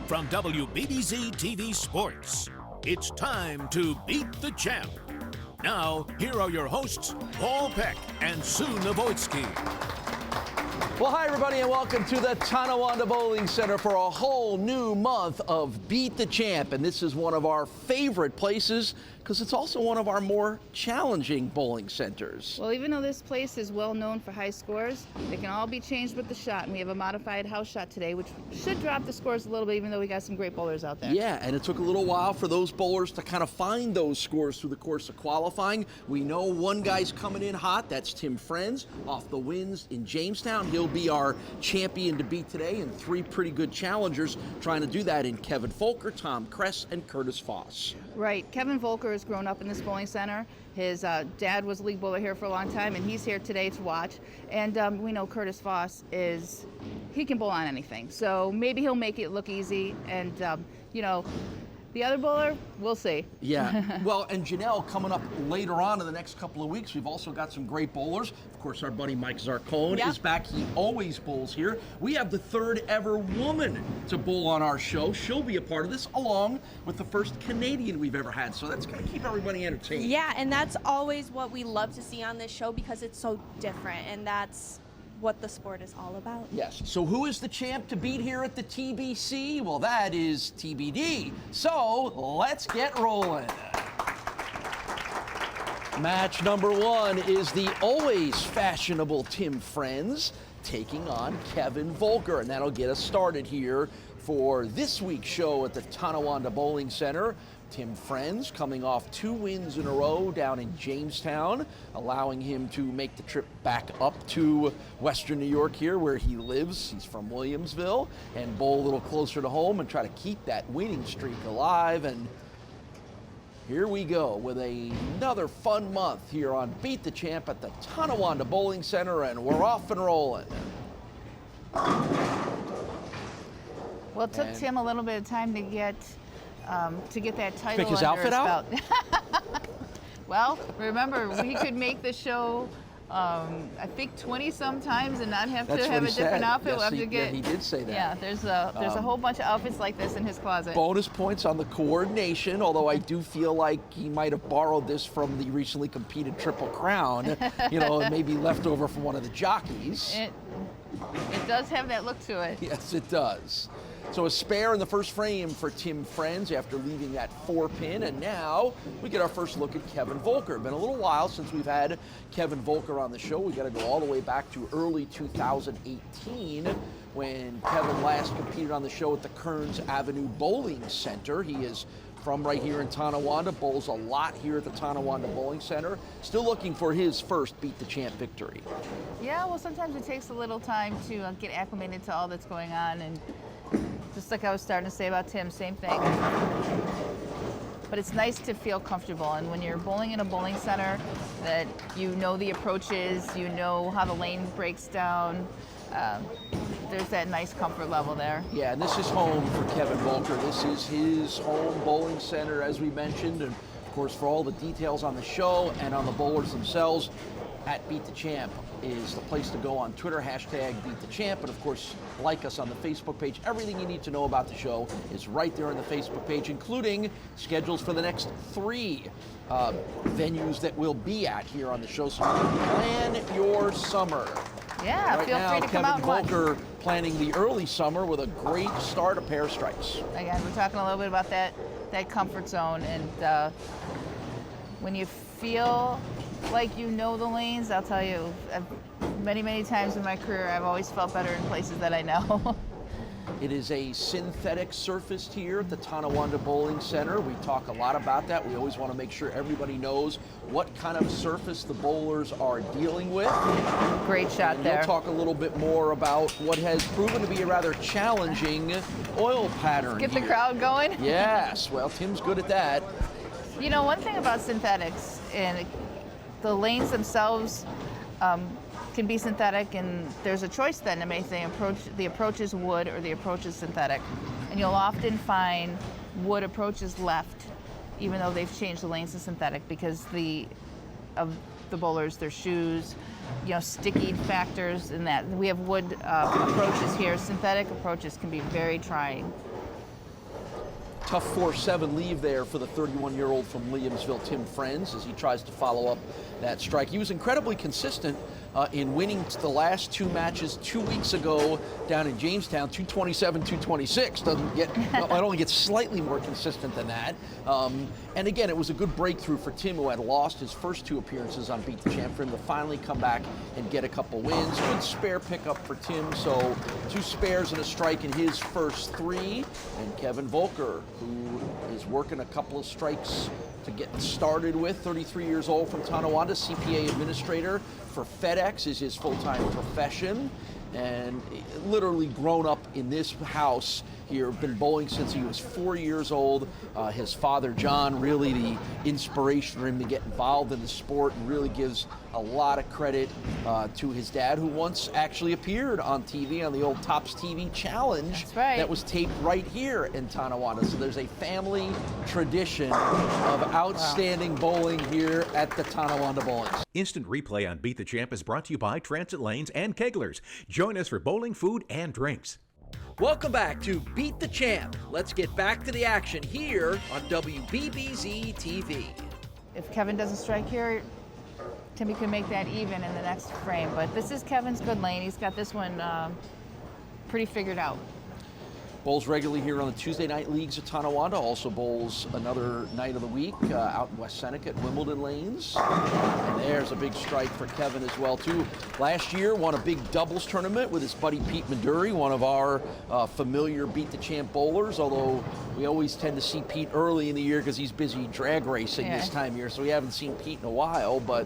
From WBBZ-TV Sports, it's time to beat the champ. Now, here are your hosts, Paul Peck and Sue Novoitsky. Well, hi, everybody, and welcome to the Tonawanda Bowling Center for a whole new month of Beat the Champ. And this is one of our favorite places because it's also one of our more challenging bowling centers. Well, even though this place is well known for high scores, they can all be changed with the shot. And we have a modified house shot today, which should drop the scores a little bit, even though we got some great bowlers out there. Yeah, and it took a little while for those bowlers to kind of find those scores through the course of qualifying. We know one guy's coming in hot. That's Tim Frenz off the wins in Jamestown. He'll be our champion to beat today, and three pretty good challengers trying to do that in Kevin Volker, Tom Kress, and Curtis Foss. Right. Kevin Volker has grown up in this bowling center. His dad was a league bowler here for a long time, and he's here today to watch. And we know Curtis Foss he can bowl on anything. So maybe he'll make it look easy. And, the other bowler, we'll see. Yeah, well, and Janelle coming up later on in the next couple of weeks. We've also got some great bowlers. Of course, our buddy Mike Zarcone is back. He always bowls here. We have the third ever woman to bowl on our show. She'll be a part of this, along with the first Canadian we've ever had. So that's going to keep everybody entertained. Yeah, and that's always what we love to see on this show because it's so different, and that's what the sport is all about. Yes. So who is the champ to beat here at the TBC? Well, that is TBD. So let's get rolling. Match number one is the always fashionable Tim Frenz taking on Kevin Volker, and that'll get us started here for this week's show at the Tonawanda Bowling Center. Tim Frenz coming off 2 wins in a row down in Jamestown, allowing him to make the trip back up to Western New York here where he lives. He's from Williamsville, and bowl a little closer to home and try to keep that winning streak alive. And here we go with another fun month here on Beat the Champ at the Tonawanda Bowling Center, and we're off and rolling. Well, it took Tim a little bit of time to get that title. Pick his outfit out? Well, remember, we could make the show, I think 20 some times and not have to have a different outfit. Yes, we'll have to get, he did say that. Yeah, there's a whole bunch of outfits like this in his closet. Bonus points on the coordination, although I do feel like he might have borrowed this from the recently competed Triple Crown, and maybe left over from one of the jockeys. It does have that look to it. Yes, it does. So a spare in the first frame for Tim Frenz after leaving that 4-pin, and now we get our first look at Kevin Volker. Been a little while since we've had Kevin Volker on the show. We got to go all the way back to early 2018 when Kevin last competed on the show at the Kearns Avenue Bowling Center. He is from right here in Tonawanda, bowls a lot here at the Tonawanda Bowling Center. Still looking for his first Beat the Champ victory. Yeah, well, sometimes it takes a little time to get acclimated to all that's going on, and just like I was starting to say about Tim, same thing. But it's nice to feel comfortable, and when you're bowling in a bowling center, that you know the approaches, you know how the lane breaks down. There's that nice comfort level there. Yeah, and this is home for Kevin Volker. This is his home bowling center, as we mentioned, and of course, for all the details on the show and on the bowlers themselves, at Beat the Champ is the place to go on Twitter, hashtag Beat the Champ, and of course, like us on the Facebook page. Everything you need to know about the show is right there on the Facebook page, including schedules for the next 3 venues that we'll be at here on the show, so plan your summer. Yeah, right feel now, free to come out and watch. Kevin Volker planning the early summer with a great start, a pair of strikes. Again, we're talking a little bit about that comfort zone, and when you feel like you know the lanes, I'll tell you, many times in my career, I've always felt better in places that I know. It is a synthetic surface here at the Tonawanda Bowling Center. We talk a lot about that. We always want to make sure everybody knows what kind of surface the bowlers are dealing with. Great shot there. We'll talk a little bit more about what has proven to be a rather challenging oil pattern Get here. the crowd going? Yes, well, Tim's good at that. You know, one thing about synthetics, and the lanes themselves can be synthetic, and there's a choice then to make the approach is wood or the approach is synthetic. And you'll often find wood approaches left, even though they've changed the lanes to synthetic, because of the bowlers, their shoes, sticky factors in that. We have wood approaches here. Synthetic approaches can be very trying. Tough 4-7 leave there for the 31-year-old from Williamsville, Tim Frenz, as he tries to follow up that strike. He was incredibly consistent in winning the last 2 matches 2 weeks ago down in Jamestown, 227, 226. It only gets slightly more consistent than that. And again, it was a good breakthrough for Tim, who had lost his first 2 appearances on Beat the Champ, for him to finally come back and get a couple wins. Good spare pickup for Tim, so 2 spares and a strike in his first 3. And Kevin Volker, who is working a couple of strikes to get started with, 33 years old from Tonawanda, CPA administrator for FedEx is his full-time profession, and literally grown up in this house here, been bowling since he was 4 years old. His father, John, really the inspiration for him to get involved in the sport, and really gives a lot of credit to his dad, who once actually appeared on TV on the old Tops TV Challenge. That's right. That was taped right here in Tonawanda. So there's a family tradition of outstanding bowling here at the Tonawanda Bowling Center. Instant replay on Beat the Champ is brought to you by Transit Lanes and Keglers. Join us for bowling, food, and drinks. Welcome back to Beat the Champ. Let's get back to the action here on WBBZ-TV. If Kevin doesn't strike here, Timmy can make that even in the next frame. But this is Kevin's good lane. He's got this one pretty figured out. Bowls regularly here on the Tuesday night leagues at Tonawanda. Also bowls another night of the week out in West Seneca at Wimbledon Lanes. And there's a big strike for Kevin as well, too. Last year, won a big doubles tournament with his buddy Pete Maduri, one of our familiar Beat the Champ bowlers, although we always tend to see Pete early in the year because he's busy drag racing this time of year, so we haven't seen Pete in a while. But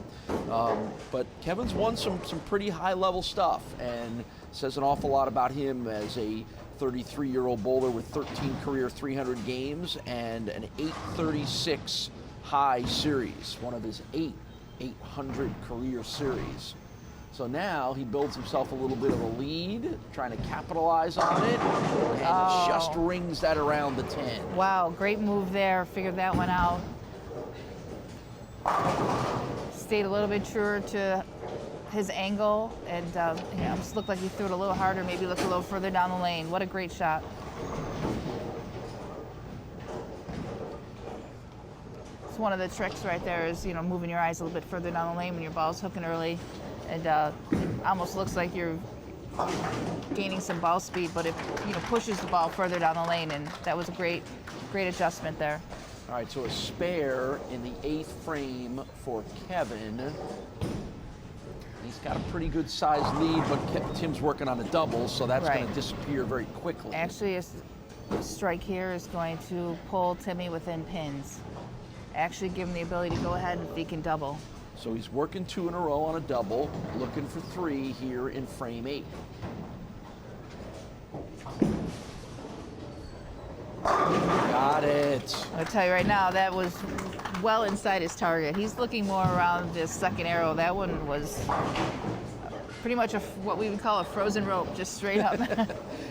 Kevin's won some pretty high-level stuff, and says an awful lot about him as a 33-year-old bowler with 13 career 300 games and an 836 high series, one of his 800 career series. So now he builds himself a little bit of a lead, trying to capitalize on it, and just rings that around the 10. Wow, great move there. Figured that one out. Stayed a little bit truer to his angle, and just looked like he threw it a little harder, maybe looked a little further down the lane. What a great shot. It's one of the tricks right there is, moving your eyes a little bit further down the lane when your ball's hooking early. And it almost looks like you're gaining some ball speed, but it pushes the ball further down the lane, and that was a great adjustment there. All right, so a spare in the 8th frame for Kevin. He's got a pretty good sized lead, but Tim's working on a double, so that's going to disappear very quickly. Actually, a strike here is going to pull Timmy within pins. Actually give him the ability to go ahead if he can double. So he's working 2 in a row on a double, looking for 3 here in frame 8. Got it. I'll tell you right now, that was well inside his target. He's looking more around this second arrow. That one was pretty much what we would call a frozen rope, just straight up.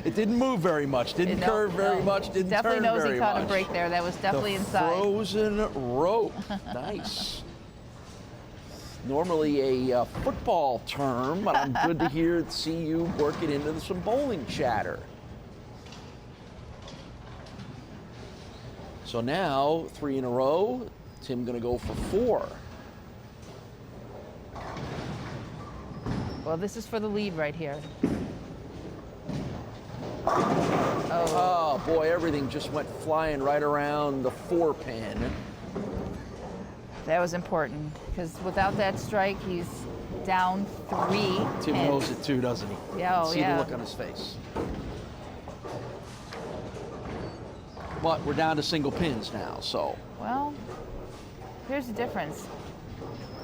It didn't move very much, didn't curve very much, didn't definitely turn knows very he caught much. a break there. That was definitely the inside. Frozen rope. Nice. Normally a football term, but I'm good to see you work it into some bowling chatter. So now 3 in a row. Tim going to go for 4. Well, this is for the lead right here. Oh boy, everything just went flying right around the 4 pin. That was important, because without that strike, he's down 3 Tim pins. knows it too, doesn't he? Yeah, See the look on his face. But we're down to single pins now, so. Well, here's the difference.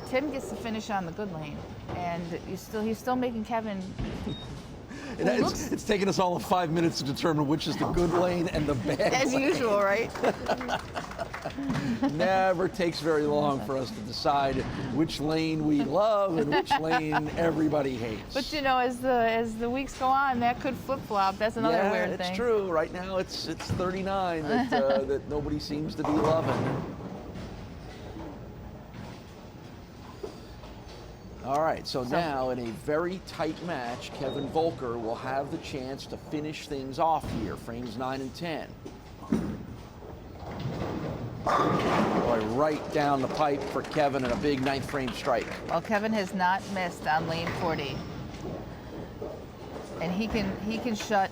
Tim gets to finish on the good lane, and he's still making Kevin. It's taken us all of 5 minutes to determine which is the good lane and the bad As lane. usual, right? Never takes very long for us to decide which lane we love and which lane everybody hates. But as the weeks go on, that could flip-flop. That's another weird thing. It's true. Right now it's 39 that nobody seems to be loving. All right, so now in a very tight match, Kevin Volker will have the chance to finish things off here, frames 9 and 10. Boy, right down the pipe for Kevin and a big 9th frame strike. Well, Kevin has not missed on lane 40. And he can shut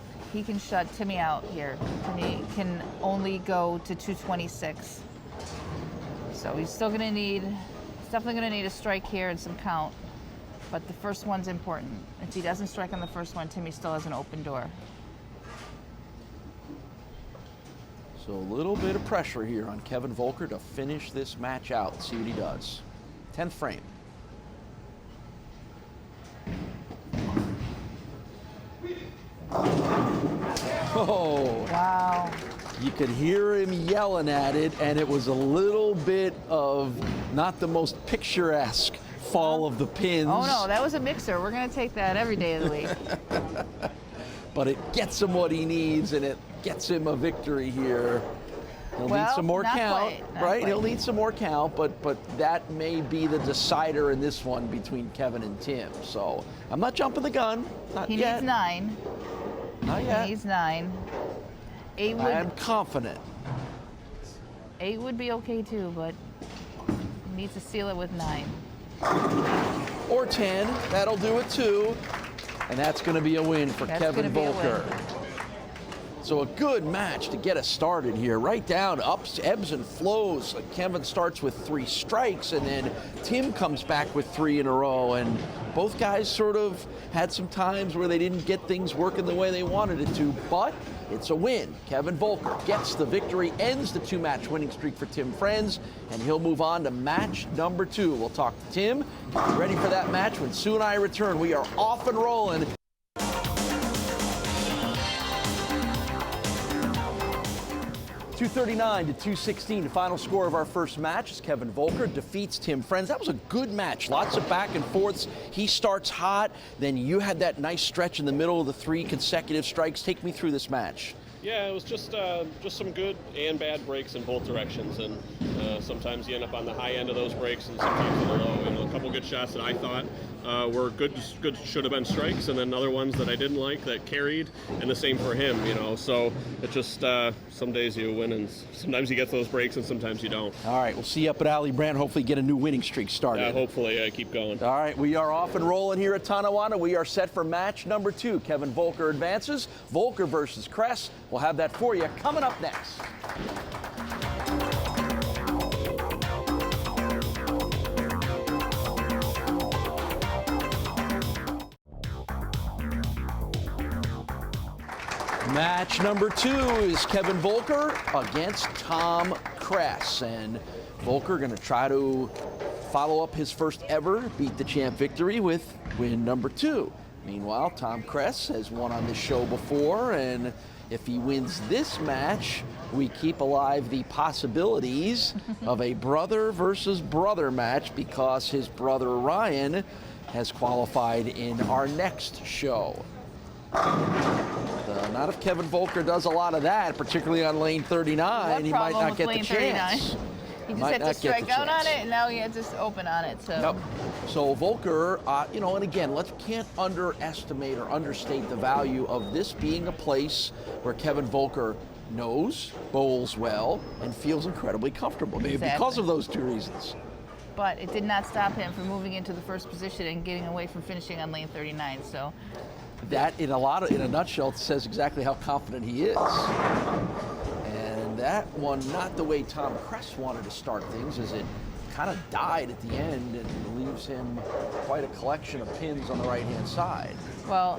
Timmy out here. Timmy can only go to 226. So he's still gonna need, definitely gonna need a strike here and some count. But the first one's important. If he doesn't strike on the first one, Timmy still has an open door. So a little bit of pressure here on Kevin Volker to finish this match out. See what he does. 10th frame. Oh. Wow. You could hear him yelling at it, and it was a little bit of not the most picturesque fall of the pins. Oh no, that was a mixer. We're gonna take that every day of the week. But it gets him what he needs, and it gets him a victory here. He'll need some more count, right? He'll need some more count, but that may be the decider in this one between Kevin and Tim. So I'm not jumping the gun. Not yet. He needs 9. Not yet. He needs 9. 8 would. I'm confident. 8 would be okay too, but he needs to seal it with 9. Or 10. That'll do it too. And that's going to be a win for Kevin Volker. So a good match to get us started here. Right down, ups, ebbs, and flows. Kevin starts with 3 strikes, and then Tim comes back with 3 in a row. And both guys sort of had some times where they didn't get things working the way they wanted it to, but it's a win. Kevin Volker gets the victory, ends the 2-match winning streak for Tim Frenz, and he'll move on to match number 2. We'll talk to Tim, get ready for that match when Sue and I return. We are off and rolling. 239 to 216, the final score of our first match as Kevin Volker defeats Tim Frenz. That was a good match, lots of back and forths. He starts hot, then you had that nice stretch in the middle of the 3 consecutive strikes. Take me through this match. Yeah, it was just some good and bad breaks in both directions, and sometimes you end up on the high end of those breaks, and sometimes on the low. And a couple good shots that I thought were good should have been strikes, and then other ones that I didn't like that carried, and the same for him. So it just some days you win, and sometimes you get those breaks, and sometimes you don't. All right, we'll see you up at Alley Brand. Hopefully, get a new winning streak started. Yeah, hopefully, keep going. All right, we are off and rolling here at Tonawanda. We are set for match number 2. Kevin Volker advances. Volker versus Kress. We'll have that for you coming up next. Match number 2 is Kevin Volker against Tom Kress. And Volker going to try to follow up his first ever Beat the Champ victory with win number 2. Meanwhile, Tom Kress has won on this show before, and if he wins this match, we keep alive the possibilities of a brother versus brother match because his brother Ryan has qualified in our next show. Not if Kevin Volker does a lot of that, particularly on lane 39, he might not get the chance. He just had to strike out on it, and now he had to open on it. So. Yep. So Volker, and again, can't underestimate or understate the value of this being a place where Kevin Volker knows, bowls well, and feels incredibly comfortable. Maybe because of those 2 reasons. But it did not stop him from moving into the first position and getting away from finishing on lane 39. So. That, in a nutshell, says exactly how confident he is. And that one, not the way Tom Kress wanted to start things, as it kind of died at the end and leaves him quite a collection of pins on the right-hand side. Well,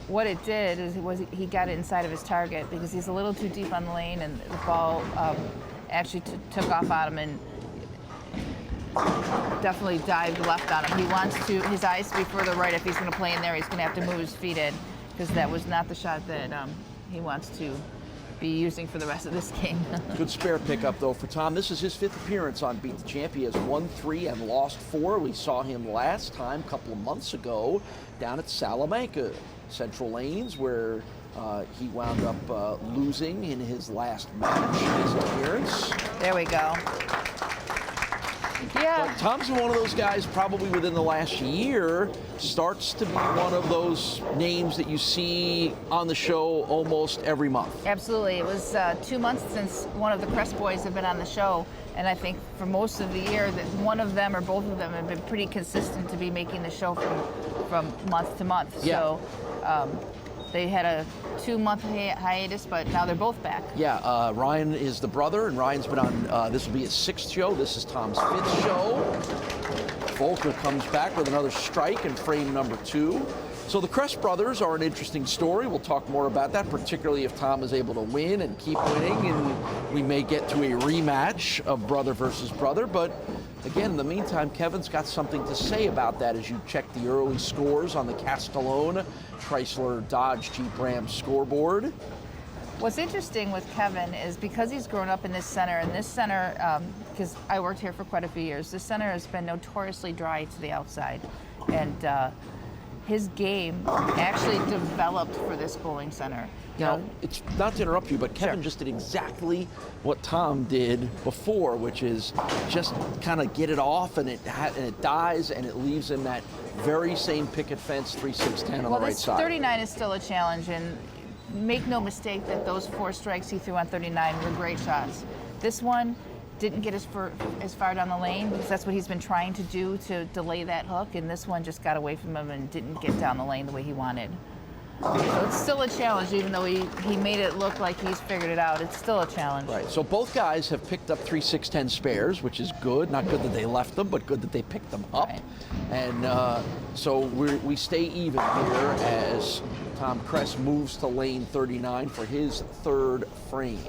what it did is he got it inside of his target because he's a little too deep on the lane, and the ball actually took off on him and definitely dived left on him. He wants his eyes to be further right. If he's going to play in there, he's going to have to move his feet in because that was not the shot that he wants to be using for the rest of this game. Good spare pickup, though, for Tom. This is his 5th appearance on Beat the Champ. He has won 3 and lost 4. We saw him last time, a couple of months ago, down at Salamanca Central Lanes, where he wound up losing in his last match, his appearance. There we go. Yeah. But Tom's one of those guys, probably within the last year, starts to be one of those names that you see on the show almost every month. Absolutely. It was 2 months since one of the Kress boys have been on the show, and I think for most of the year that one of them or both of them have been pretty consistent to be making the show from month to month. Yeah. So they had a 2-month hiatus, but now they're both back. Yeah, Ryan is the brother, and Ryan's been on, this will be his 6th show. This is Tom's 5th show. Volker comes back with another strike in frame number 2. So the Kress brothers are an interesting story. We'll talk more about that, particularly if Tom is able to win and keep winning, and we may get to a rematch of brother versus brother. But again, in the meantime, Kevin's got something to say about that as you check the early scores on the Castellone Chrysler Dodge Jeep Ram scoreboard. What's interesting with Kevin is because he's grown up in this center, and this center, because I worked here for quite a few years, this center has been notoriously dry to the outside. And his game actually developed for this bowling center. Now, it's not to interrupt you, but Kevin Sure. just did exactly what Tom did before, which is just kind of get it off, and it dies, and it leaves him that very same picket fence 3-6-10 on the right this side. 39 is still a challenge, and make no mistake that those 4 strikes he threw on 39 were great shots. This one didn't get as far down the lane because that's what he's been trying to do to delay that hook, and this one just got away from him and didn't get down the lane the way he wanted. So it's still a challenge, even though he made it look like he's figured it out. It's still a challenge. Right, so both guys have picked up 3-6-10 spares, which is good. Not good that they left them, but good that they picked them up. Right. And so we stay even here as Tom Kress moves to lane 39 for his 3rd frame.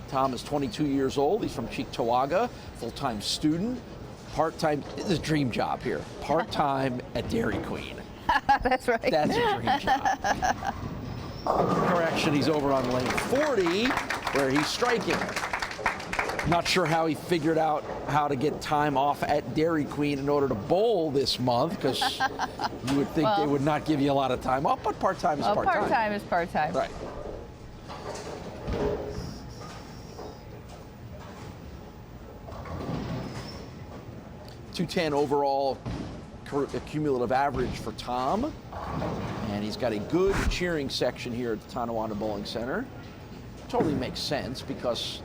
Tom is 22 years old. He's from Cheektowaga, full-time student, part-time, this is a dream job here, part-time at Dairy Queen. That's right. That's a dream job. Correction, he's over on lane 40, where he's striking. Not sure how he figured out how to get time off at Dairy Queen in order to bowl this month, because you would think they would not give you a lot of time off, but part-time is part-time. Part-time is part-time. Right. .210 overall cumulative average for Tom, and he's got a good cheering section here at the Tonawanda Bowling Center. Totally makes sense because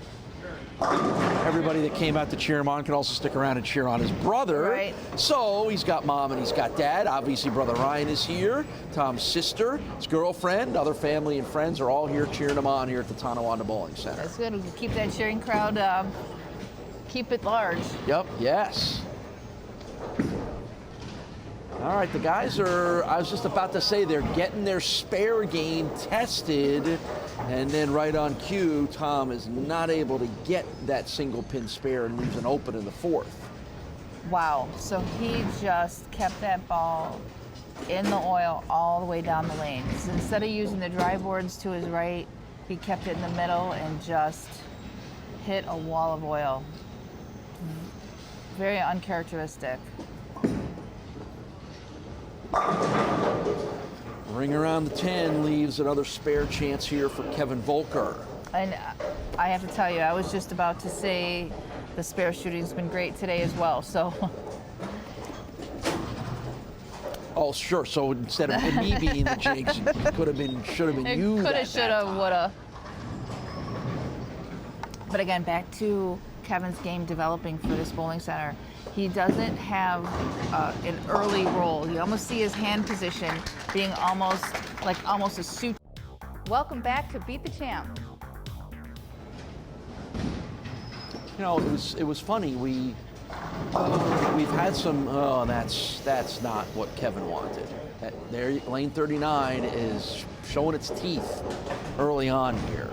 everybody that came out to cheer him on can also stick around and cheer on his brother. Right. So he's got mom and he's got dad. Obviously, brother Ryan is here. Tom's sister, his girlfriend, other family and friends are all here cheering him on here at the Tonawanda Bowling Center. That's good. We can keep that cheering crowd, keep it large. Yep, yes. All right, the guys are, I was just about to say, they're getting their spare game tested, and then right on cue, Tom is not able to get that single pin spare and leaves an open in the 4th. Wow. So he just kept that ball in the oil all the way down the lane. So instead of using the dry boards to his right, he kept it in the middle and just hit a wall of oil. Very uncharacteristic. Ring around the 10 leaves another spare chance here for Kevin Volker. And I have to tell you, I was just about to say the spare shooting's been great today as well, so. Oh, sure, so instead of me being the jinx, it could have been, should have been you. Coulda, shoulda, woulda. But again, back to Kevin's game developing for this bowling center. He doesn't have an early roll. You almost see his hand position being almost a suit. Welcome back to Beat the Champ. You know, it was funny. We've had some. Oh, that's not what Kevin wanted. There, lane 39 is showing its teeth early on here.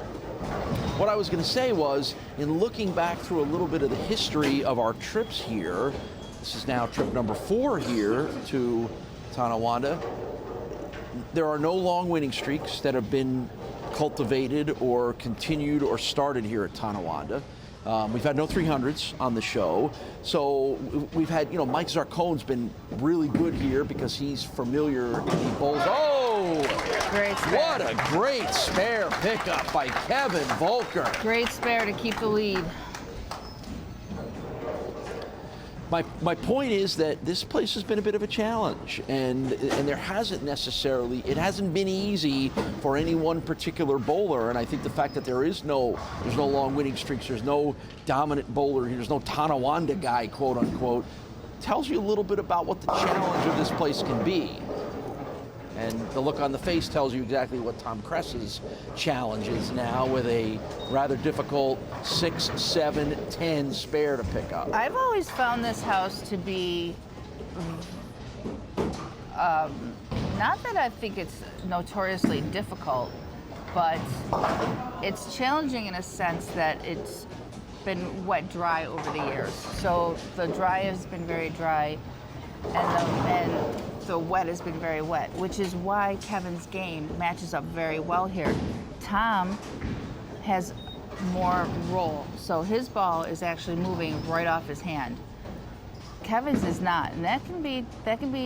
What I was going to say was, in looking back through a little bit of the history of our trips here, this is now trip number 4 here to Tonawanda. There are no long winning streaks that have been cultivated or continued or started here at Tonawanda. We've had no 300s on the show. So we've had, you know, Mike Zarcone's been really good here because he's familiar. He bowls. Oh! Great spare. What a great spare pickup by Kevin Volker. Great spare to keep the lead. My point is that this place has been a bit of a challenge, and there hasn't been easy for any one particular bowler. And I think the fact that there's no long winning streaks, there's no dominant bowler, there's no Tonawanda guy, quote unquote, tells you a little bit about what the challenge of this place can be. And the look on the face tells you exactly what Tom Kress's challenge is now, with a rather difficult 6, 7, 10 spare to pick up. I've always found this house to be, not that I think it's notoriously difficult, but it's challenging in a sense that it's been wet dry over the years. So the dry has been very dry, and the wet has been very wet, which is why Kevin's game matches up very well here. Tom has more roll, so his ball is actually moving right off his hand. Kevin's is not, and that can be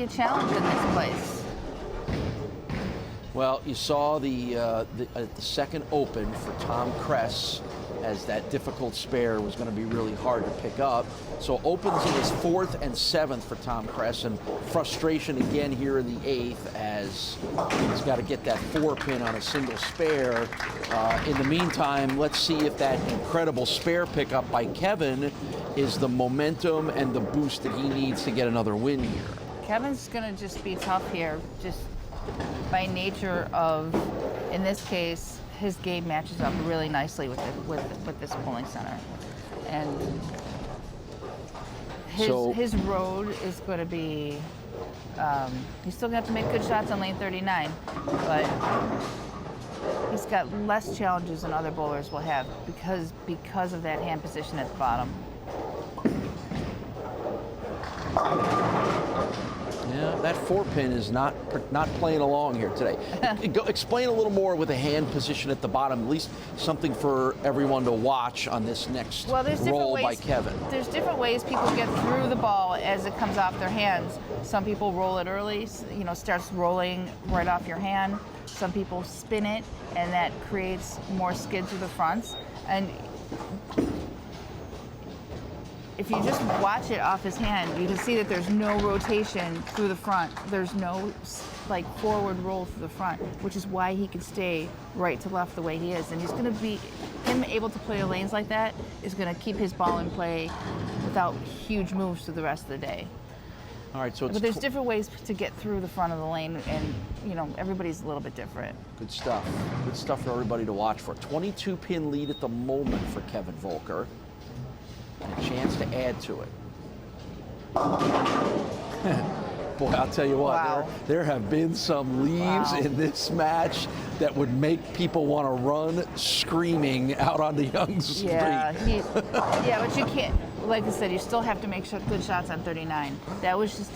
a challenge in this place. Well, you saw the second open for Tom Kress, as that difficult spare was going to be really hard to pick up. So opens in his 4th and 7th for Tom Kress, and frustration again here in the 8th as he's got to get that 4-pin on a single spare. In the meantime, let's see if that incredible spare pickup by Kevin is the momentum and the boost that he needs to get another win here. Kevin's going to just be tough here, just by nature of, in this case, his game matches up really nicely with this bowling center, and his road is going to be. He's still going to have to make good shots on lane 39, but he's got less challenges than other bowlers will have because of that hand position at the bottom. Yeah, that 4-pin is not playing along here today. Explain a little more with the hand position at the bottom, at least something for everyone to watch on this next roll by Kevin. There's different ways people get through the ball as it comes off their hands. Some people roll it early, starts rolling right off your hand. Some people spin it, and that creates more skid through the fronts. And if you just watch it off his hand, you can see that there's no rotation through the front. There's no forward roll through the front, which is why he can stay right to left the way he is. And he's going to be, him able to play lanes like that is going to keep his ball in play without huge moves through the rest of the day. All right, so but there's different ways to get through the front of the lane, and everybody's a little bit different. Good stuff. Good stuff for everybody to watch for. 22-pin lead at the moment for Kevin Volker. And a chance to add to it. Boy, I'll tell you what, wow. there have been some leaves in this match that would make people want to run screaming out onto Young Street. Yeah, but you can't, like I said, you still have to make good shots on 39. That was just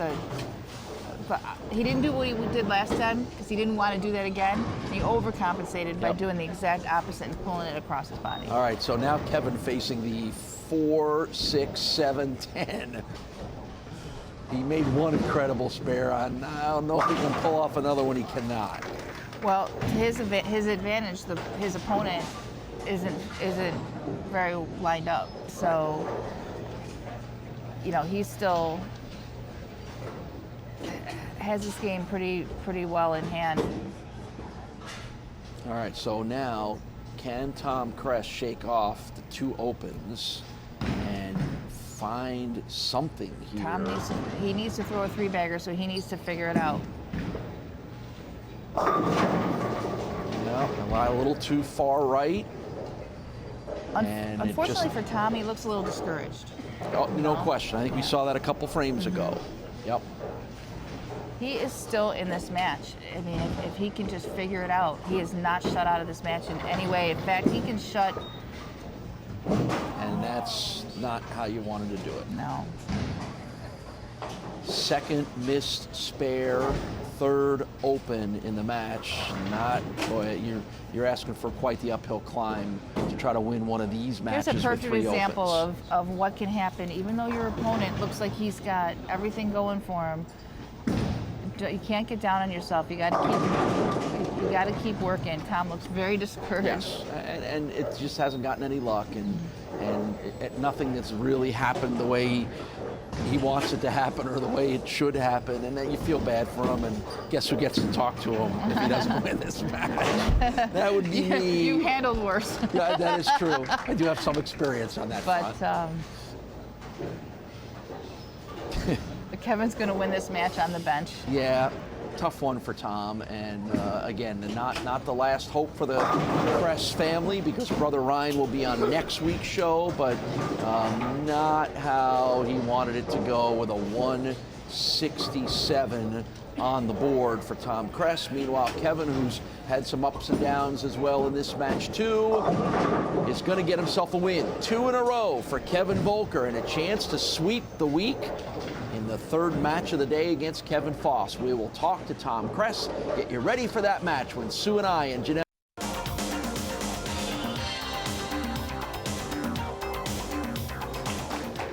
but he didn't do what he did last time because he didn't want to do that again. He overcompensated by doing the exact opposite and pulling it across his body. All right, so now Kevin facing the 4, 6, 7, 10. He made one incredible spare on. I don't know if he can pull off another one. He cannot. Well, his advantage, his opponent isn't very lined up. So, he still has this game pretty well in hand. All right, so now can Tom Kress shake off the 2 opens and find something here? Tom needs to throw a 3-bagger, so he needs to figure it out. A little too far right. Unfortunately for Tom, he looks a little discouraged. Oh, no question. I think we saw that a couple frames ago. Yep. He is still in this match. I mean, if he can just figure it out, he is not shut out of this match in any way. In fact, he can shut. And that's not how you wanted to do it. No. Second missed spare, 3rd open in the match. Boy, you're asking for quite the uphill climb to try to win one of these matches. Here's a perfect with 3 example opens. of what can happen. Even though your opponent looks like he's got everything going for him, you can't get down on yourself. You got to keep working. Tom looks very discouraged. Yes, and it just hasn't gotten any luck, and nothing that's really happened the way he wants it to happen or the way it should happen, and then you feel bad for him, and guess who gets to talk to him if he doesn't win this match? That would be me. You handled worse. Yeah, that is true. I do have some experience on that front. But Kevin's going to win this match on the bench. Yeah, tough one for Tom, and again, not the last hope for the Kress family, because brother Ryan will be on next week's show, but not how he wanted it to go with a 167 on the board for Tom Kress. Meanwhile, Kevin, who's had some ups and downs as well in this match too, is going to get himself a win. 2 in a row for Kevin Volker, and a chance to sweep the week in the third match of the day against Kevin Foss. We will talk to Tom Kress, get you ready for that match when Sue and I and Jeanette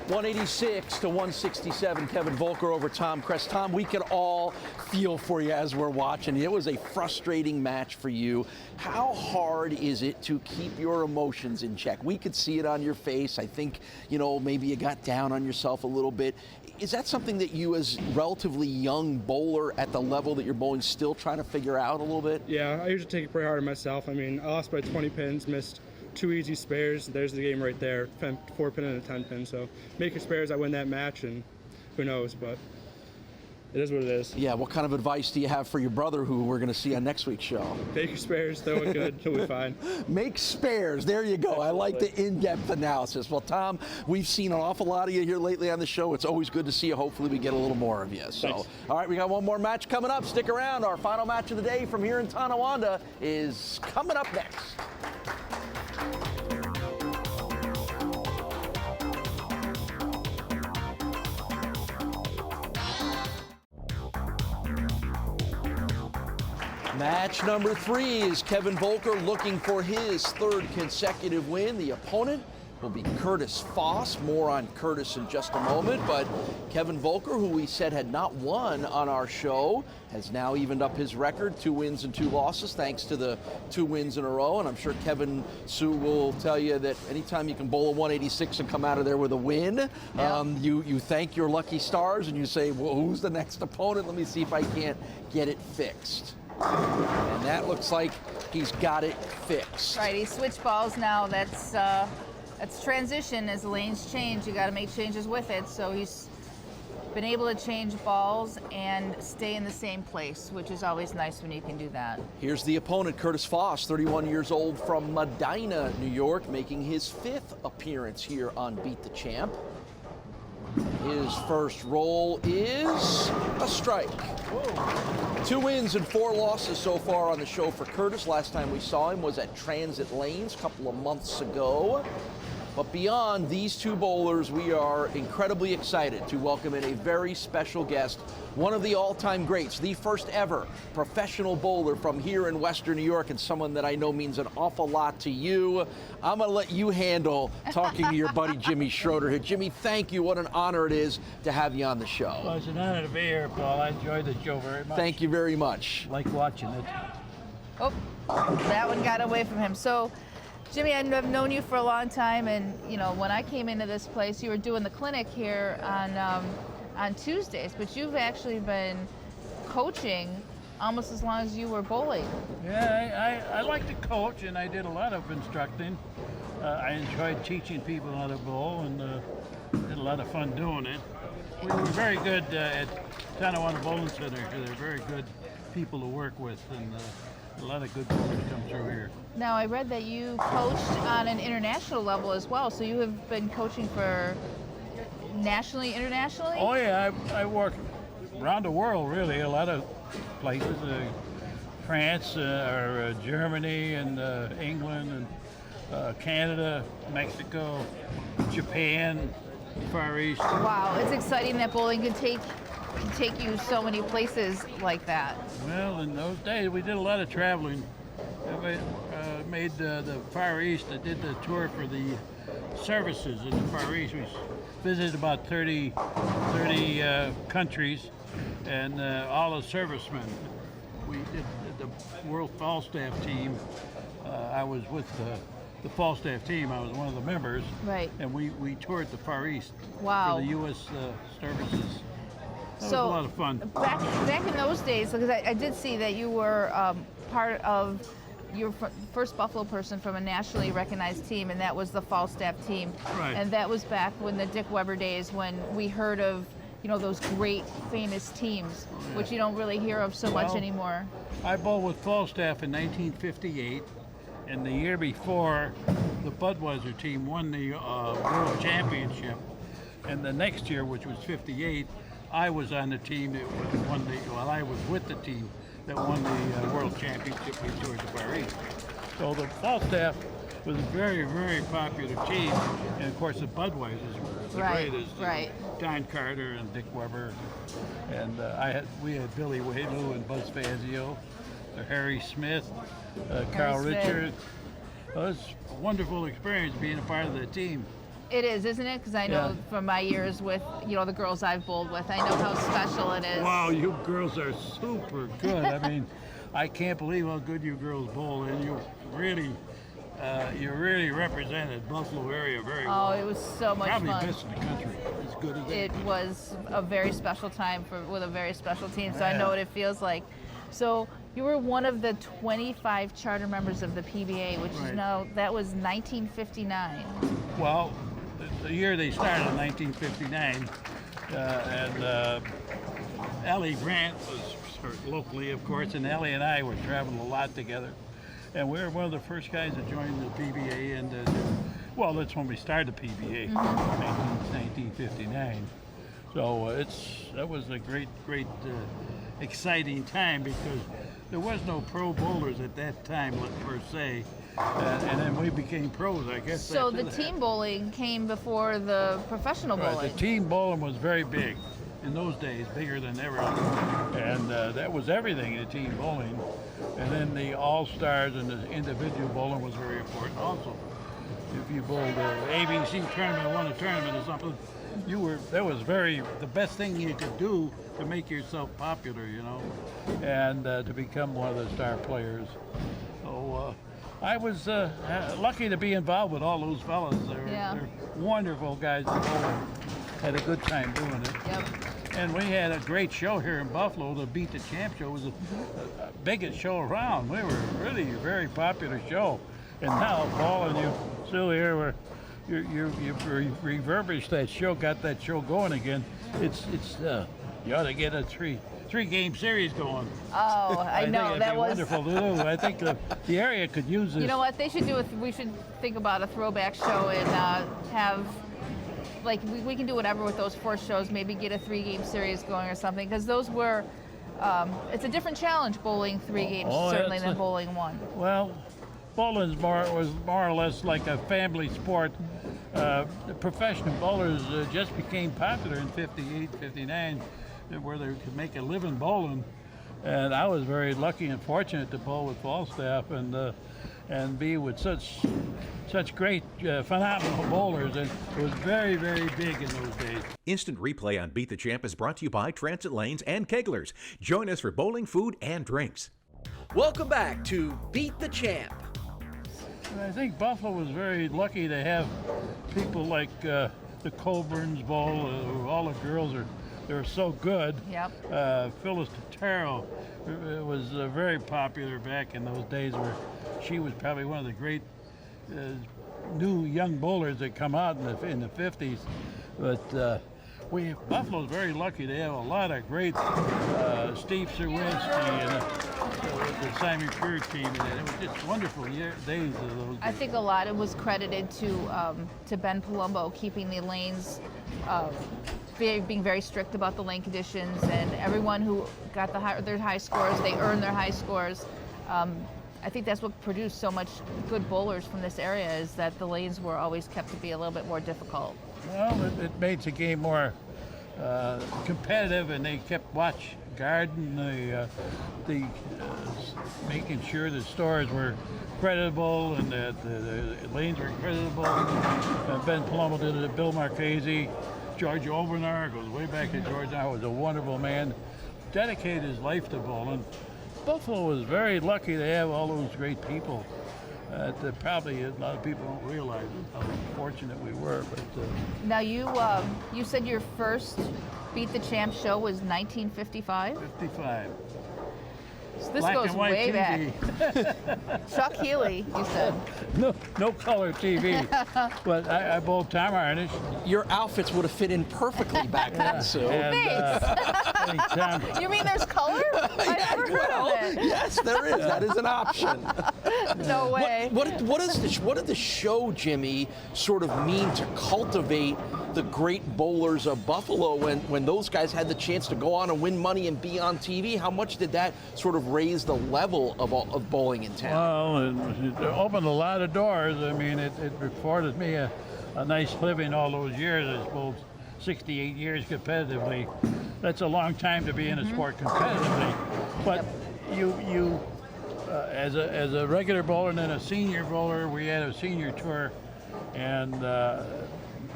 186 to 167, Kevin Volker over Tom Kress. Tom, we can all feel for you as we're watching. It was a frustrating match for you. How hard is it to keep your emotions in check? We could see it on your face. I think, maybe you got down on yourself a little bit. Is that something that you, as relatively young bowler at the level that you're bowling, still trying to figure out a little bit? Yeah, I usually take it pretty hard on myself. I mean, I lost by 20 pins, missed 2 easy spares. There's the game right there. 4 pin and a 10 pin. So making spares, I win that match, and who knows, but it is what it is. Yeah, what kind of advice do you have for your brother, who we're going to see on next week's show? Make your spares, throw it good, he'll be fine. Make spares, there you go. I like the in-depth analysis. Well, Tom, we've seen an awful lot of you here lately on the show. It's always good to see you. Hopefully we get a little more of you. So, thanks. All right, we got one more match coming up. Stick around. Our final match of the day from here in Tonawanda is coming up next. Match number 3 is Kevin Volker looking for his 3rd consecutive win. The opponent will be Curtis Foss. More on Curtis in just a moment, but Kevin Volker, who we said had not won on our show, has now evened up his record, 2 wins and 2 losses, thanks to the 2 wins in a row. And I'm sure Kevin Sue will tell you that anytime you can bowl a 186 and come out of there with a win, you thank your lucky stars and you say, well, who's the next opponent? Let me see if I can't get it fixed. And that looks like he's got it fixed. Right, he switched balls now. That's transition. As the lanes change, you got to make changes with it. So he's been able to change balls and stay in the same place, which is always nice when you can do that. Here's the opponent, Curtis Foss, 31 years old, from Medina, New York, making his 5th appearance here on Beat the Champ. His first roll is a strike. Whoa. 2 wins and 4 losses so far on the show for Curtis. Last time we saw him was at Transit Lanes a couple of months ago. But beyond these 2 bowlers, we are incredibly excited to welcome in a very special guest, one of the all-time greats, the first ever professional bowler from here in Western New York, and someone that I know means an awful lot to you. I'm going to let you handle talking to your buddy Jimmy Schroeder here. Jimmy, thank you. What an honor it is to have you on the show. Well, it's an honor to be here, Paul. I enjoyed the show very much. Thank you very much. Like watching it. Oh, that one got away from him. So, Jimmy, I've known you for a long time, and when I came into this place, you were doing the clinic here on Tuesdays, but you've actually been coaching almost as long as you were bowling. Yeah, I like to coach, and I did a lot of instructing. I enjoyed teaching people how to bowl, and did a lot of fun doing it. We were very good at Tonawanda Bowling Center. They're very good people to work with, and a lot of good bowlers come through here. Now, I read that you coached on an international level as well, so you have been coaching for nationally, internationally? Oh yeah, I work around the world, really, a lot of places, France, or Germany, and England, and Canada, Mexico, Japan, Far East. Wow, it's exciting that bowling can take you so many places like that. Well, in those days, we did a lot of traveling. We made the Far East. I did the tour for the services in the Far East. We visited about 30 countries, and all the servicemen. We did the World Falstaff team. I was with the Falstaff team. I was one of the members. Right. And we toured the Far East Wow. for the U.S. Services. That So, was a lot of fun. Back in those days, because I did see that you were part of your first Buffalo person from a nationally recognized team, and that was the Falstaff team. Right. And that was back when the Dick Weber days, when we heard of, you know, those great famous teams, which you don't really hear of so much anymore. I bowled with Falstaff in 1958, and the year before, the Budweiser team won the World Championship. And the next year, which was 58, I was on the team that won I was with the team that won the World Championship. We toured the Far East. So the Falstaff was a very, very popular team, and of course the Budweisers were the greatest. Right. Don Carter and Dick Weber, and we had Billy Wadlew and Buzz Fazio, Harry Smith, Carl Smith. Richards. Well, it was a wonderful experience being a part of the team. It is, isn't it? Because I know from my years with, you know, the girls I've bowled with, I know how special it is. Wow, you girls are super good. I mean, I can't believe how good you girls bowl, and you really represented Buffalo area very well. Oh, it was so much Probably fun. best in the country, as good as It was a very special time with a very special team, so I know what it feels like. So you were one of the 25 charter members of the PBA, which is now, that was 1959. Well, the year they started in 1959, and Ellie Grant was locally, of course, and Ellie and I were traveling a lot together. And we were one of the first guys that joined the PBA, and well, that's when we started the PBA, 1959. So that was a great, exciting time, because there was no pro bowlers at that time per se, and then we became pros, I guess. So the team bowling came before the professional bowling. The team bowling was very big in those days, bigger than ever, and that was everything in team bowling. And then the all-stars and the individual bowling was very important also. If you bowled an ABC tournament, won a tournament or something, that was the best thing you could do to make yourself popular, you know, and to become one of the star players. So I was lucky to be involved with all those fellas. They're wonderful guys to bowl. Had a good time doing it. Yep. And we had a great show here in Buffalo. The Beat the Champ show was the biggest show around. We were really a very popular show. And now, Paul and you still here, where you refurbished that show, got that show going again. You ought to get a three-game series going. Oh, I know. Think That was wonderful to do. I think the area could use this. You know what? They should do we should think about a throwback show and have, like, we can do whatever with those 4 shows, maybe get a 3-game series going or something, because those were, it's a different challenge, bowling 3 games, certainly, than bowling 1. Well, bowling was more or less like a family sport. The professional bowlers just became popular in 58, 59, where they could make a living bowling. And I was very lucky and fortunate to bowl with Falstaff and be with such great, phenomenal bowlers, and it was very, very big in those days. Instant replay on Beat the Champ is brought to you by Transit Lanes and Keglers. Join us for bowling, food, and drinks. Welcome back to Beat the Champ. And I think Buffalo was very lucky to have people like the Colburns bowl. All the girls they're so good. Yep. Phyllis Totaro was very popular back in those days, where she was probably one of the great new young bowlers that come out in the 50s. But Buffalo's very lucky to have a lot of great Steve Serwinski and the Simon Kerr team. And it was just wonderful days of those days. I think a lot of it was credited to Ben Palumbo keeping the lanes, being very strict about the lane conditions, and everyone who got their high scores, they earned their high scores. I think that's what produced so much good bowlers from this area, is that the lanes were always kept to be a little bit more difficult. Well, it made the game more competitive, and they kept guarding the making sure the stores were creditable and that the lanes were creditable. Ben Palumbo did it, Bill Marchese, George Overnar, goes way back to George. Was a wonderful man, dedicated his life to bowling. Buffalo was very lucky to have all those great people. Probably a lot of people don't realize how fortunate we were. But Now you said your first Beat the Champ show was 1955. 55. So this Black goes and white way TV. back. Chuck Healy, you said. No color TV. But I bowled Tom Harnish. Your outfits would have fit in perfectly back then, Sue. I think Tom, You mean there's color? I never heard of it. Yes, there is. That is an option. No way. What did the show, Jimmy, sort of mean to cultivate the great bowlers of Buffalo when those guys had the chance to go on and win money and be on TV? How much did that sort of raise the level of bowling in town? well, it opened a lot of doors. I mean, it afforded me a nice living all those years. I bowled 68 years competitively. That's a long time to be in a sport competitively. But you as a regular bowler and then a senior bowler, we had a senior tour, and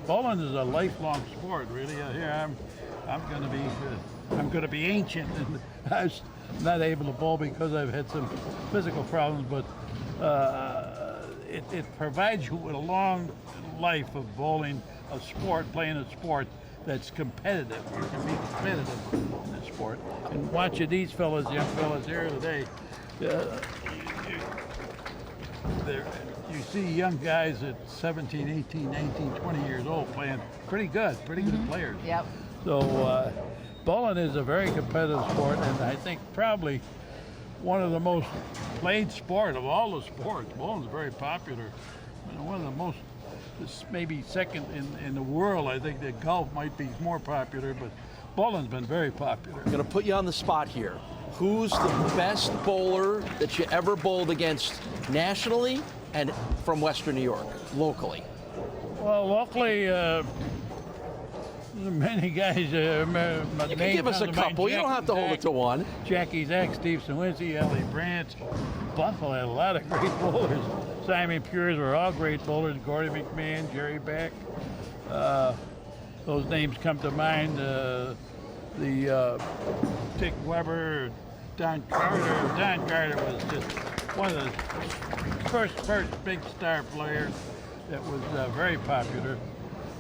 bowling is a lifelong sport. Really, here I'm going to be ancient, and I was not able to bowl because I've had some physical problems. But it provides you with a long life of bowling, a sport, playing a sport that's competitive. You can be competitive in this sport. And watching these fellas, young fellas here today, you see young guys at 17, 18, 19, 20 years old playing pretty good players. Yep. So bowling is a very competitive sport, and I think probably one of the most played sport of all the sports. Bowling is very popular. One of the most, maybe second in the world. I think that golf might be more popular, but bowling's been very popular. I'm going to put you on the spot here. Who's the best bowler that you ever bowled against nationally and from Western New York, locally? Well, locally, many guys. You can give us a couple. You don't have to hold it to one. Jackie Zach, Steve Sawinski, Ellie Branch. Buffalo had a lot of great bowlers. Simon Pures were all great bowlers. Gordy McMahon, Jerry Beck. Those names come to mind. Dick Weber, Don Carter. Don Carter was just one of the first big star players that was very popular.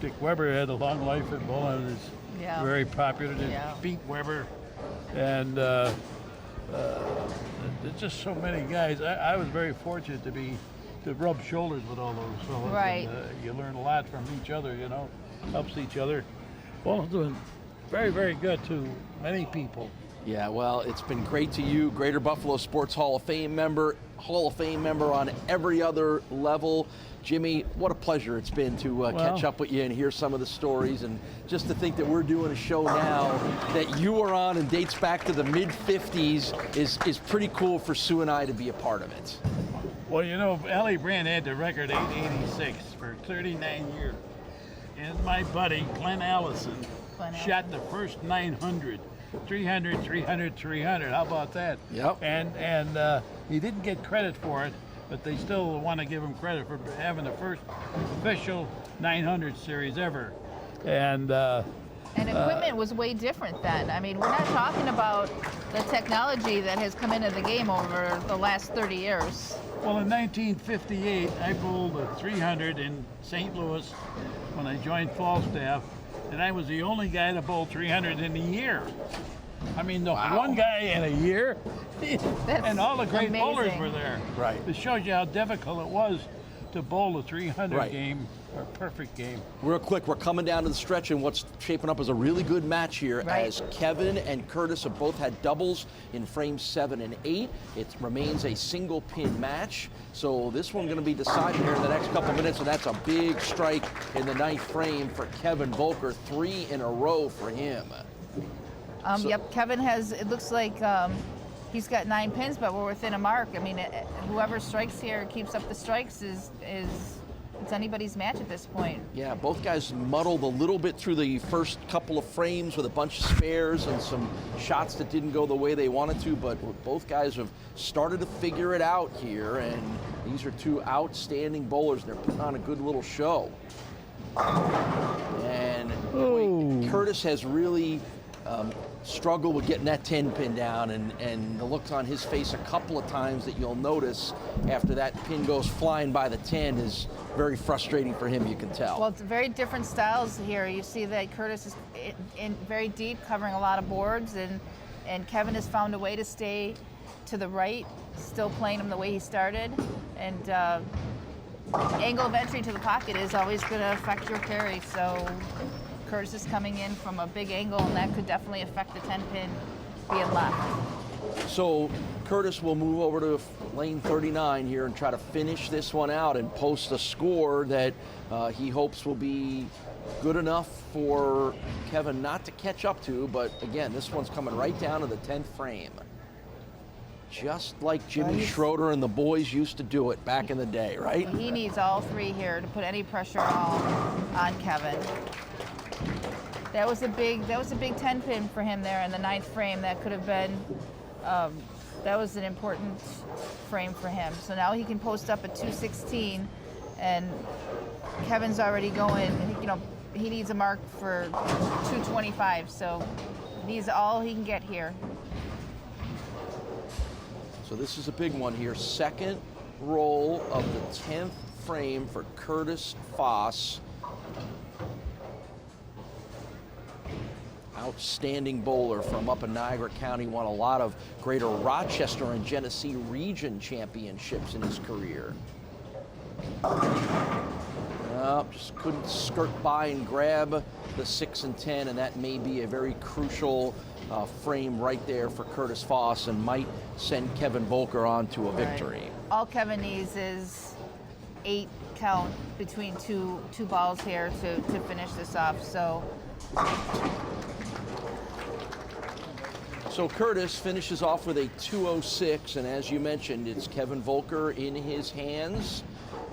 Dick Weber had a long life in bowling. Is very popular. Beat Weber, and there's just so many guys. I was very fortunate to rub shoulders with all those fellows. Right. And, you learn a lot from each other. Helps each other. Bowling's doing very, very good to many people. Yeah, well, it's been great to you, Greater Buffalo Sports Hall of Fame member on every other level. Jimmy, what a pleasure it's been to catch up with you and hear some of the stories, and just to think that we're doing a show now that you were on and dates back to the mid-50s is pretty cool for Sue and I to be a part of it. Well, Ellie Brand had the record 886 for 39 years. And my buddy, Glenn Allison, shot the first 900. 300, 300, 300. How about that? Yep. And he didn't get credit for it, but they still want to give him credit for having the first official 900 series ever. And equipment was way different then. I mean, we're not talking about the technology that has come into the game over the last 30 years. Well, in 1958, I bowled a 300 in St. Louis when I joined Falstaff, and I was the only guy to bowl 300 in a year. I mean, the one guy in a year, and all the great bowlers were there. Right. It shows you how difficult it was to bowl a 300 game, or a perfect game. Real quick, we're coming down to the stretch, and what's shaping up as a really good match here, as Kevin and Curtis have both had doubles in frames 7 and 8. It remains a single pin match, so this one's going to be decided here in the next couple minutes, and that's a big strike in the 9th frame for Kevin Volker, 3 in a row for him. Yep, Kevin has, it looks like he's got 9 pins, but we're within a mark. I mean, whoever strikes here, keeps up the strikes, it's anybody's match at this point. Yeah, both guys muddled a little bit through the first couple of frames with a bunch of spares and some shots that didn't go the way they wanted to, but both guys have started to figure it out here, and these are two outstanding bowlers. They're putting on a good little show. And boy, Curtis has really struggled with getting that 10 pin down, and the look on his face a couple of times that you'll notice after that pin goes flying by the 10 is very frustrating for him, you can tell. Well, it's very different styles here. You see that Curtis is in very deep, covering a lot of boards, and Kevin has found a way to stay to the right, still playing him the way he started, and angle of entry to the pocket is always going to affect your carry, so Curtis is coming in from a big angle, and that could definitely affect the 10 pin being left. So Curtis will move over to lane 39 here and try to finish this one out and post a score that he hopes will be good enough for Kevin not to catch up to, but again, this one's coming right down to the 10th frame. Just like Jimmy Schroeder and the boys used to do it back in the day, right? He needs all three here to put any pressure on Kevin. That was a big 10 pin for him there in the 9th frame. That could have been, that was an important frame for him. So now he can post up at 216, and Kevin's already going, you know, he needs a mark for 225, so needs all he can get here. So this is a big one here. Second roll of the 10th frame for Curtis Foss. Outstanding bowler from up in Niagara County, won a lot of Greater Rochester and Genesee region championships in his career. Just couldn't skirt by and grab the 6 and 10, and that may be a very crucial frame right there for Curtis Foss and might send Kevin Volker on to a victory. All Kevin needs is 8 count between two balls here to finish this off. So Curtis finishes off with a 206, and as you mentioned, it's Kevin Volker in his hands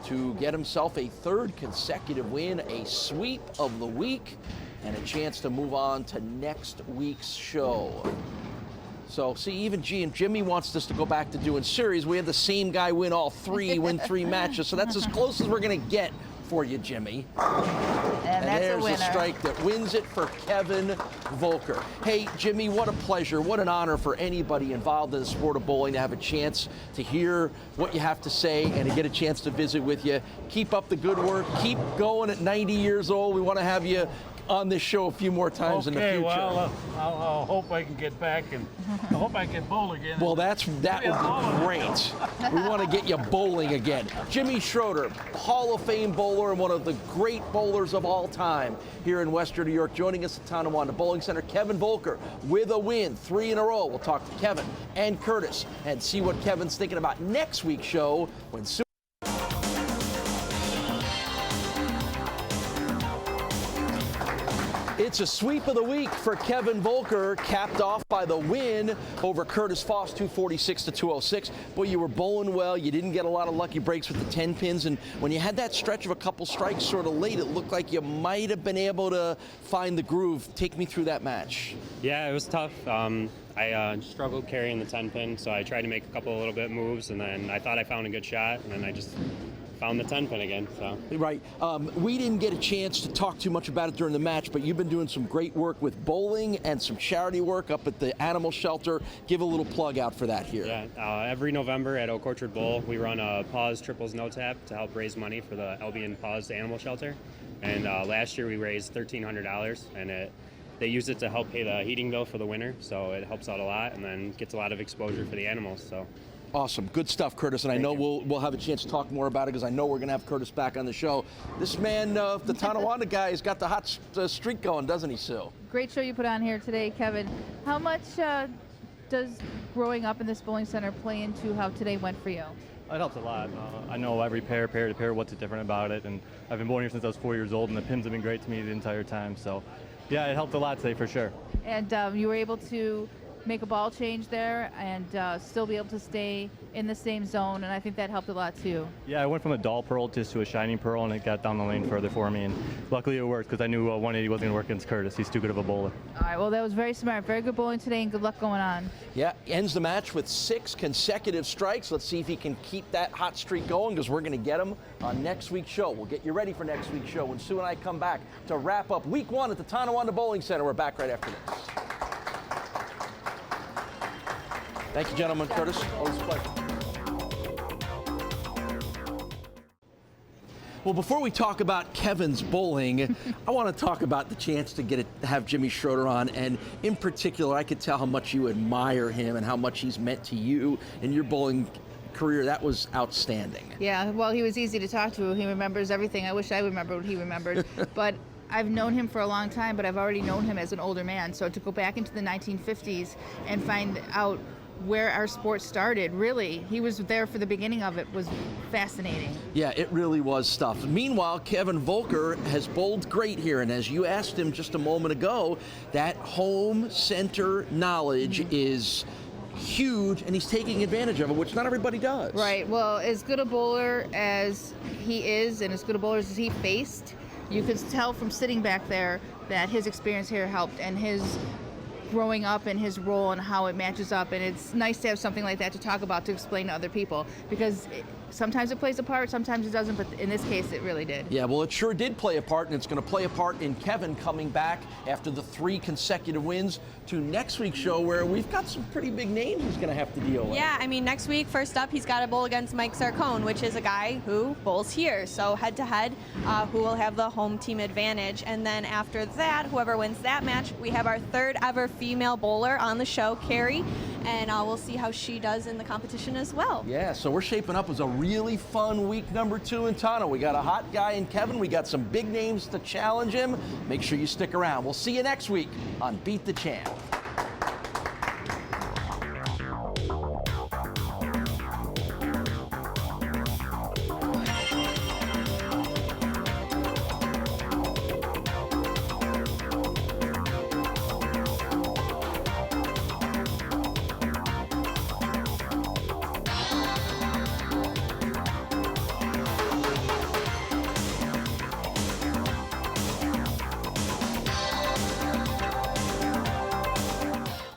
to get himself a 3rd consecutive win, a sweep of the week, and a chance to move on to next week's show. So, see, even Jimmy wants us to go back to doing series. We had the same guy win all 3, win 3 matches, so that's as close as we're going to get for you, Jimmy. And that's there's a winner. A strike that wins it for Kevin Volker. Hey, Jimmy, what a pleasure, what an honor for anybody involved in the sport of bowling to have a chance to hear what you have to say and to get a chance to visit with you. Keep up the good work. Keep going at 90 years old. We want to have you on this show a few more times in the future. Well, I'll hope I can get back, and I hope I can bowl again. Well, that would be great. We want to get you bowling again. Jimmy Schroeder, Hall of Fame bowler and one of the great bowlers of all time here in Western New York, joining us at Tonawanda Bowling Center. Kevin Volker with a win, 3 in a row. We'll talk to Kevin and Curtis and see what Kevin's thinking about next week's show when It's a sweep of the week for Kevin Volker, capped off by the win over Curtis Foss, 246 to 206. Boy, you were bowling well. You didn't get a lot of lucky breaks with the 10 pins. And when you had that stretch of a couple strikes sort of late, it looked like you might have been able to find the groove. Take me through that match. Yeah, it was tough. I struggled carrying the 10 pin, so I tried to make a couple of little bit moves, and then I thought I found a good shot, and then I just found the 10 pin again. So right. We didn't get a chance to talk too much about it during the match, but you've been doing some great work with bowling and some charity work up at the animal shelter. Give a little plug out for that here. Yeah, every November at Oak Orchard Bowl, we run a Paws Triples No Tap to help raise money for the Albion Paws Animal Shelter. And last year we raised $1,300, and they use it to help pay the heating bill for the winter, so it helps out a lot and then gets a lot of exposure for the animals. So. Awesome. Good stuff, Curtis. And I know we'll have a chance to talk more about it because I know we're going to have Curtis back on the show. This man, the Tonawanda guy, has got the hot streak going, doesn't he, Sue? Great show you put on here today, Kevin. How much does growing up in this bowling center play into how today went for you? It helps a lot. I know every pair to pair, what's different about it. And I've been bowling here since I was 4 years old, and the pins have been great to me the entire time. So, yeah, it helped a lot today for sure. And you were able to make a ball change there and still be able to stay in the same zone, and I think that helped a lot too. Yeah, I went from a dull pearl just to a shining pearl, and it got down the lane further for me, and luckily it worked because I knew 180 wasn't going to work against Curtis. He's too good of a bowler. All right, well, that was very smart. Very good bowling today, and good luck going on. Yeah, ends the match with 6 consecutive strikes. Let's see if he can keep that hot streak going because we're going to get him on next week's show. We'll get you ready for next week's show when Sue and I come back to wrap up week 1 at the Tonawanda Bowling Center. We're back right after this. Thank you, gentlemen. Curtis, always a pleasure. Well, before we talk about Kevin's bowling, I want to talk about the chance to have Jimmy Schroeder on, and in particular, I could tell how much you admire him and how much he's meant to you in your bowling career. That was outstanding. Yeah, well, he was easy to talk to. He remembers everything. I wish I remembered what he remembered, but I've known him for a long time, but I've already known him as an older man. So to go back into the 1950s and find out where our sport started, really, he was there for the beginning of it, was fascinating. Yeah, it really was stuff. Meanwhile, Kevin Volker has bowled great here, and as you asked him just a moment ago, that home center knowledge is huge, and he's taking advantage of it, which not everybody does. Right, well, as good a bowler as he is, and as good a bowler as he faced, you could tell from sitting back there that his experience here helped, and his growing up and his role and how it matches up. And it's nice to have something like that to talk about, to explain to other people, because sometimes it plays a part, sometimes it doesn't, but in this case it really did. Yeah, well, it sure did play a part, and it's going to play a part in Kevin coming back after the 3 consecutive wins to next week's show, where we've got some pretty big names he's going to have to deal with. Yeah, I mean, next week, first up, he's got to bowl against Mike Sarcone, which is a guy who bowls here. So head-to-head, who will have the home team advantage. And then after that, whoever wins that match, we have our 3rd ever female bowler on the show, Carrie, and we'll see how she does in the competition as well. Yeah, so we're shaping up as a really fun week number 2 in Tana. We got a hot guy in Kevin. We got some big names to challenge him. Make sure you stick around. We'll see you next week on Beat the Champ.